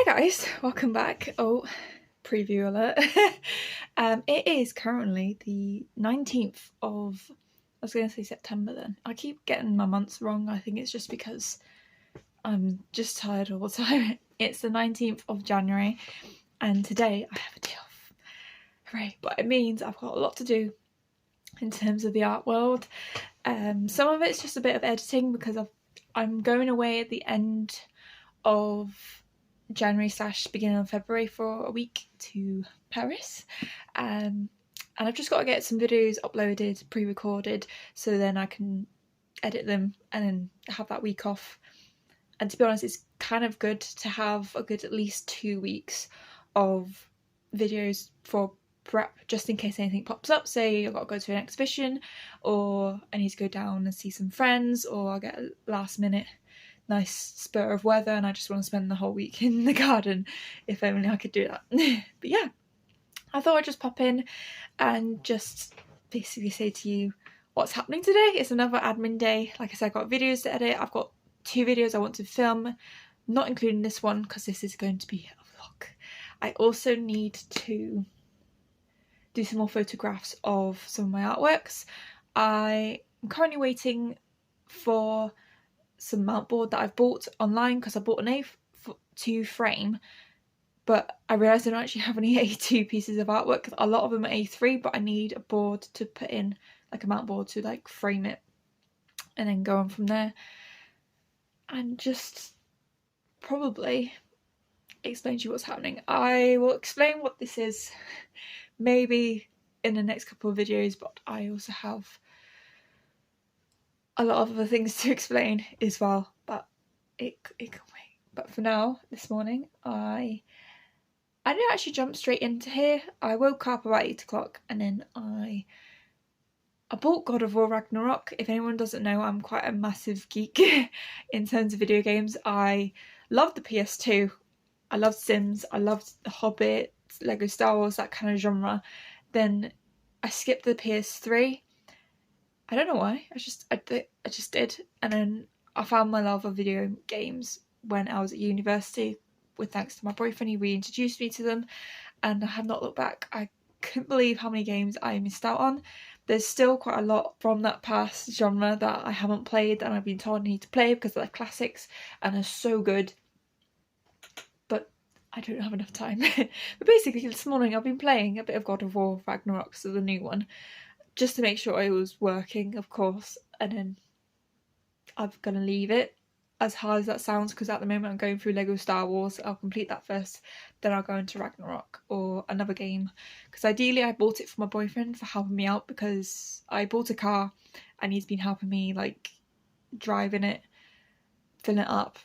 Hi guys, welcome back. Oh, preview alert. It is currently the 19th of, I was going to say September then. I keep getting my months wrong. I think it's just because I'm just tired all the time. It's the 19th of January and today I have a day off. Hooray. But it means I've got a lot to do in terms of the art world. Some of it's just a bit of editing because I'm going away at the end of January/beginning of February for a week to Paris, and I've just got to get some videos uploaded, pre-recorded, so then I can edit them and then have that week off. And to be honest, it's kind of good to have a good at least 2 weeks of videos for prep, just in case anything pops up. Say I've got to go to an exhibition, or I need to go down and see some friends, or I get a last minute nice spur of weather and I just want to spend the whole week in the garden. If only I could do that. But yeah, I thought I'd just pop in and just basically say to you what's happening today. It's another admin day. Like I said, I've got videos to edit. I've got 2 videos I want to film, not including this one because this is going to be a vlog. I also need to do some more photographs of some of my artworks. I am currently waiting for some mount board that I've bought online because I bought an A2 frame, but I realised I don't actually have any A2 pieces of artwork. A lot of them are A3, but I need a board to put in, like a mount board to like frame it and then go on from there. And just probably explain to you what's happening. I will explain what this is maybe in the next couple of videos, but I also have a lot of other things to explain as well, but it can wait. But for now, this morning, I didn't actually jump straight into here. I woke up about 8 o'clock and then I bought God of War Ragnarok. If anyone doesn't know, I'm quite a massive geek in terms of video games. I loved the PS2. I loved Sims. I loved The Hobbit, Lego Star Wars, that kind of genre. Then I skipped the PS3. I don't know why. I just did. And then I found my love of video games when I was at university, with thanks to my boyfriend. He reintroduced me to them and I have not looked back. I couldn't believe how many games I missed out on. There's still quite a lot from that past genre that I haven't played and I've been told I need to play because they're classics and they're so good, but I don't have enough time. But basically this morning I've been playing a bit of God of War Ragnarok, so the new one, just to make sure it was working, of course, and then I'm gonna leave it, as hard as that sounds, because at the moment I'm going through Lego Star Wars. I'll complete that first, then I'll go into Ragnarok or another game, because ideally I bought it for my boyfriend for helping me out, because I bought a car and he's been helping me like driving it, filling it up,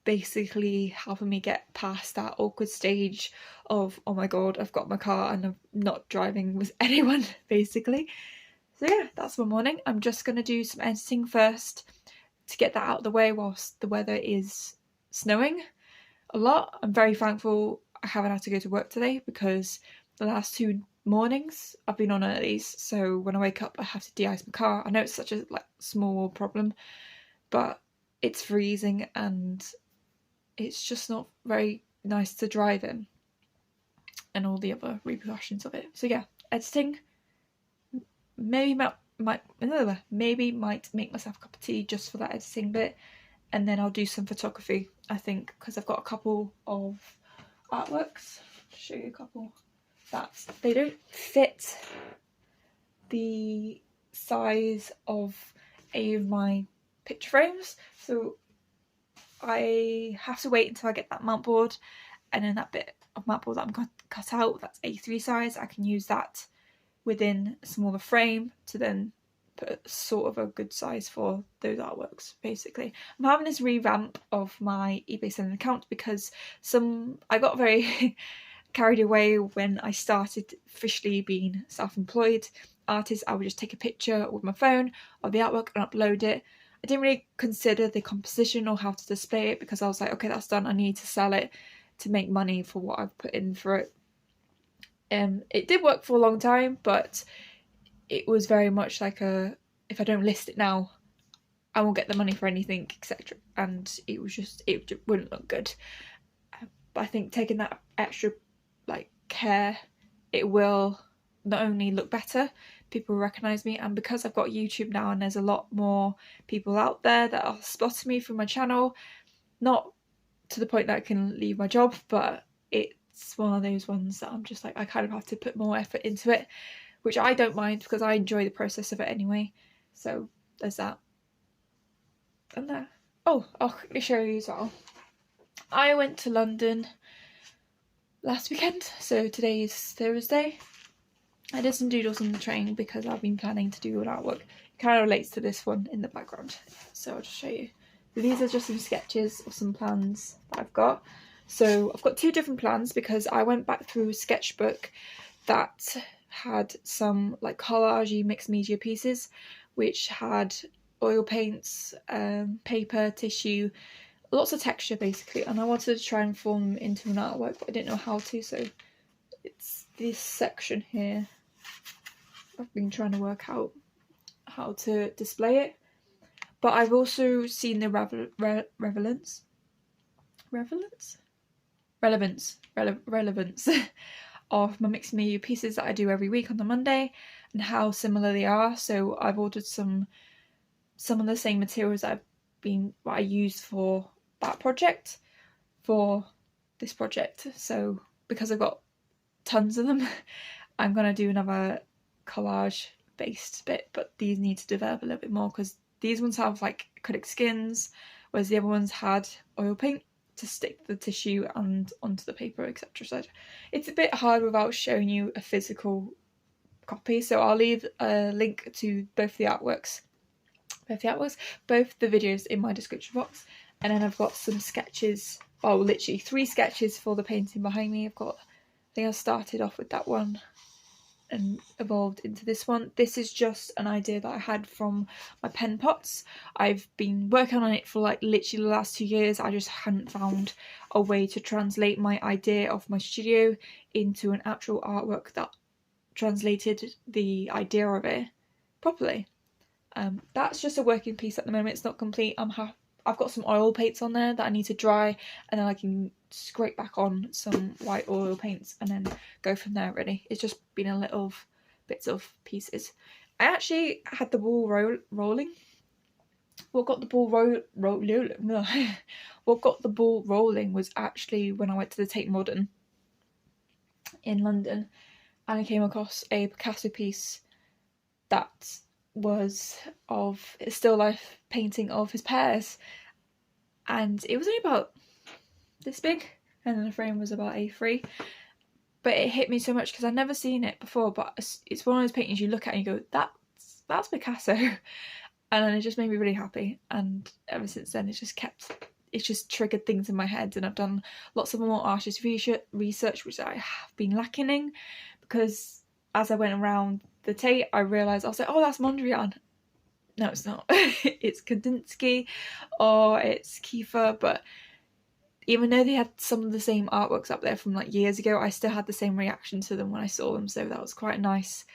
basically helping me get past that awkward stage of, oh my god, I've got my car and I'm not driving with anyone, basically. So yeah, that's my morning. I'm just going to do some editing first to get that out of the way whilst the weather is snowing a lot. I'm very thankful I haven't had to go to work today, because the last 2 mornings I've been on earlys, so when I wake up I have to de-ice my car. I know it's such a small problem, but it's freezing and it's just not very nice to drive in, and all the other repercussions of it. So yeah, editing. Maybe might make myself a cup of tea just for that editing bit, and then I'll do some photography, I think, because I've got a couple of artworks. I'll show you a couple that they don't fit the size of any of my picture frames, so I have to wait until I get that mount board, and then that bit of mount board that I'm going to cut out, that's A3 size, I can use that within a smaller frame to then put sort of a good size for those artworks, basically. I'm having this revamp of my eBay selling account because I got very carried away when I started officially being self-employed artist. I would just take a picture with my phone of the artwork and upload it. I didn't really consider the composition or how to display it, because I was like, okay, that's done, I need to sell it to make money for what I've put in for it. It did work for a long time, but it was very much like if I don't list it now, I won't get the money for anything, etc. And it just wouldn't look good. But I think taking that extra like care, it will not only look better, people will recognise me, and because I've got YouTube now and there's a lot more people out there that are spotting me from my channel, not to the point that I can leave my job, but it's one of those ones that I'm just like, I kind of have to put more effort into it, which I don't mind because I enjoy the process of it anyway. So there's that. And there. Oh, I'll show you as well. I went to London last weekend, so today is Thursday. I did some doodles on the train because I've been planning to do an artwork. It kind of relates to this one in the background, so I'll just show you. These are just some sketches of some plans that I've got. So I've got two different plans because I went back through Sketchbook that had some like collagey mixed media pieces, which had oil paints, paper, tissue, lots of texture basically, and I wanted to try and form them into an artwork, but I didn't know how to, so it's this section here. I've been trying to work out how to display it, but I've also seen the relevance of my mixed media pieces that I do every week on the Monday and how similar they are. So I've ordered some of the same materials that I used for that project for this project. So because I've got tons of them, I'm gonna do another collage based bit, but these need to develop a little bit more because these ones have like acrylic skins, whereas the other ones had oil paint to stick the tissue and onto the paper, etc. So it's a bit hard without showing you a physical copy, so I'll leave a link to both the videos in my description box. And then I've got some sketches, well literally 3 sketches for the painting behind me. I think I started off with that one and evolved into this one. This is just an idea that I had from my pen pots. I've been working on it for like literally the last 2 years. I just hadn't found a way to translate my idea of my studio into an actual artwork that translated the idea of it properly. That's just a working piece at the moment. It's not complete. I've got some oil paints on there that I need to dry, and then I can scrape back on some white oil paints and then go from there. Really, it's just been a little bits of pieces. I actually had the ball rolling. What got the ball what got the ball rolling was actually when I went to the Tate Modern in London, and I came across a Picasso piece that was of a still life painting of his pears, and it was only about this big, and then the frame was about A3, but it hit me so much because I'd never seen it before. But it's one of those paintings you look at and you go, that's Picasso, and then it just made me really happy. And ever since then it's just triggered things in my head, and I've done lots of more artist research which I have been lacking in, because as I went around the Tate, I realised, I was like, oh, that's Mondrian. No, it's not. It's Kandinsky or it's Kiefer, but even though they had some of the same artworks up there from like years ago, I still had the same reaction to them when I saw them, so that was quite a nice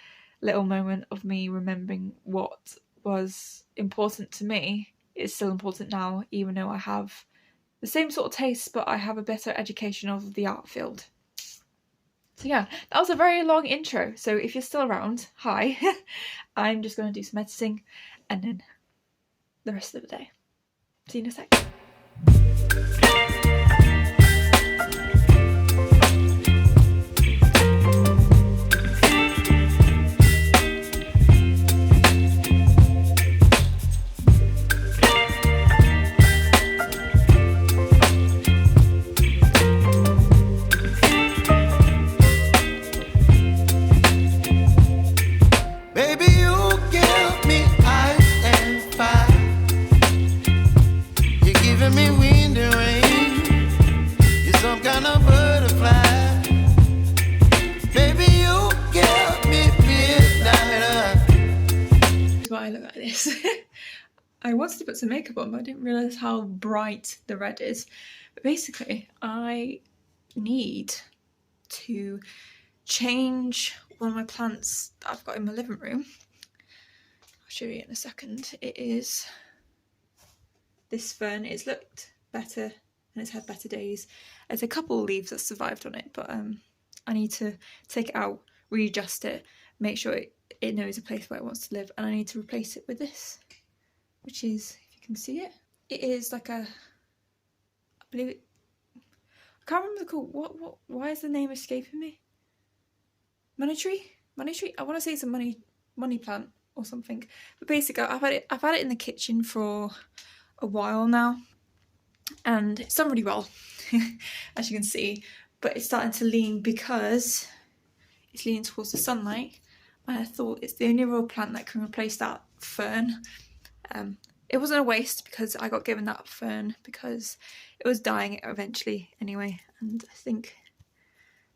little moment of me remembering what was important to me is still important now, even though I have the same sort of taste, but I have a better education of the art field. So yeah, that was a very long intro, so if you're still around, hi. I'm just going to do some editing and then the rest of the day. See you in a sec. I look like this. I wanted to put some makeup on, but I didn't realise how bright the red is. But basically, I need to change one of my plants that I've got in my living room. I'll show you in a second. It is this fern. It's looked better and it's had better days. There's a couple of leaves that survived on it, but I need to take it out, readjust it, make sure it knows a place where it wants to live, and I need to replace it with this, which is, if you can see it, it is like a, I believe it, I can't remember the call. Why is the name escaping me? Money tree? I want to say it's a money plant or something. But basically, I've had it in the kitchen for a while now, and it's done really well, as you can see. But it's starting to lean because it's leaning towards the sunlight. And I thought it's the only real plant that can replace that fern. It wasn't a waste because I got given that fern because it was dying eventually anyway, and I think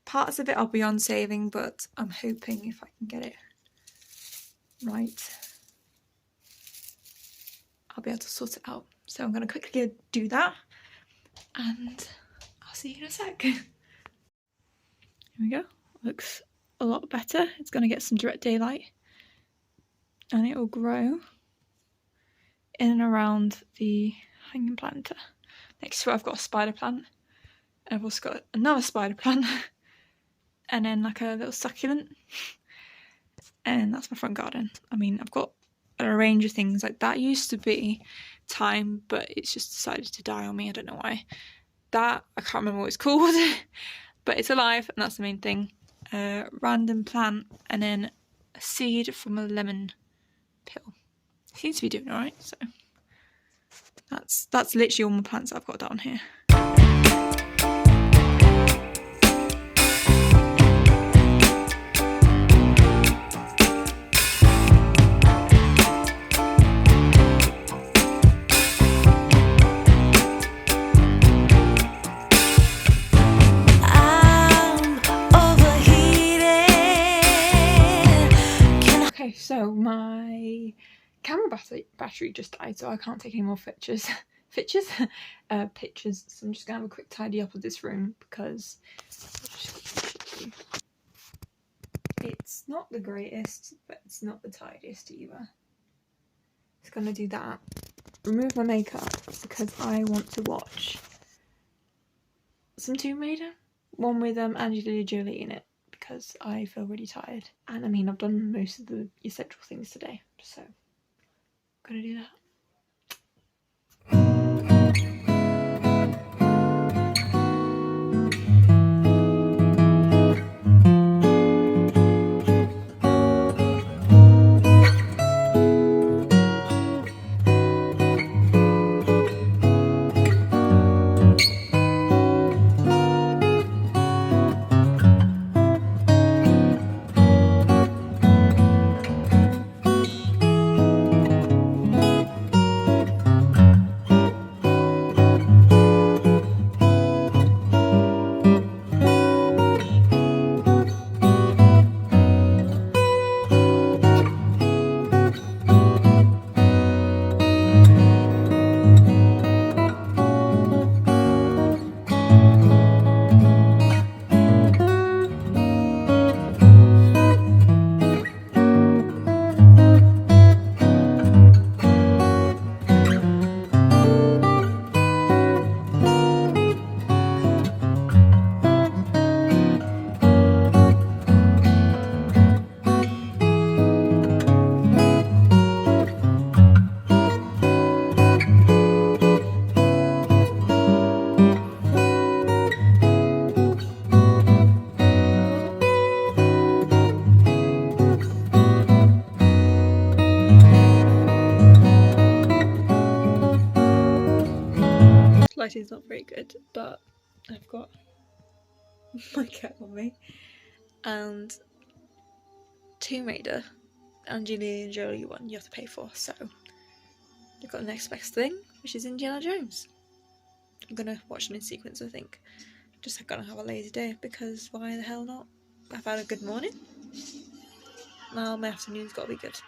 parts of it I'll be on saving, but I'm hoping if I can get it right, I'll be able to sort it out. So I'm going to quickly do that, and I'll see you in a sec. Here we go. Looks a lot better. It's going to get some direct daylight, and it will grow in and around the hanging planter. Next to it I've got a spider plant, and I've also got another spider plant, and then like a little succulent, and that's my front garden. I mean, I've got a range of things. Like that used to be thyme, but it's just decided to die on me. I don't know why. That, I can't remember what it's called, but it's alive, and that's the main thing. Random plant, and then a seed from a lemon pill. Seems to be doing alright, so that's literally all my plants I've got down here. Okay, so my camera battery just died, so I can't take any more pictures. So I'm just gonna have a quick tidy up of this room because it's not the greatest, but it's not the tidiest either. Just gonna do that. Remove my makeup because I want to watch some Tomb Raider, one with Angelina Jolie in it, because I feel really tired. And I mean, I've done most of the essential things today, so I'm gonna do that. Lighting's not very good, but I've got my cat on me, and Tomb Raider, Angelina Jolie one, you have to pay for, so you've got the next best thing, which is Indiana Jones. I'm gonna watch them in sequence, I think. Just gonna have a lazy day, because why the hell not? I've had a good morning. Now my afternoon's gotta be good.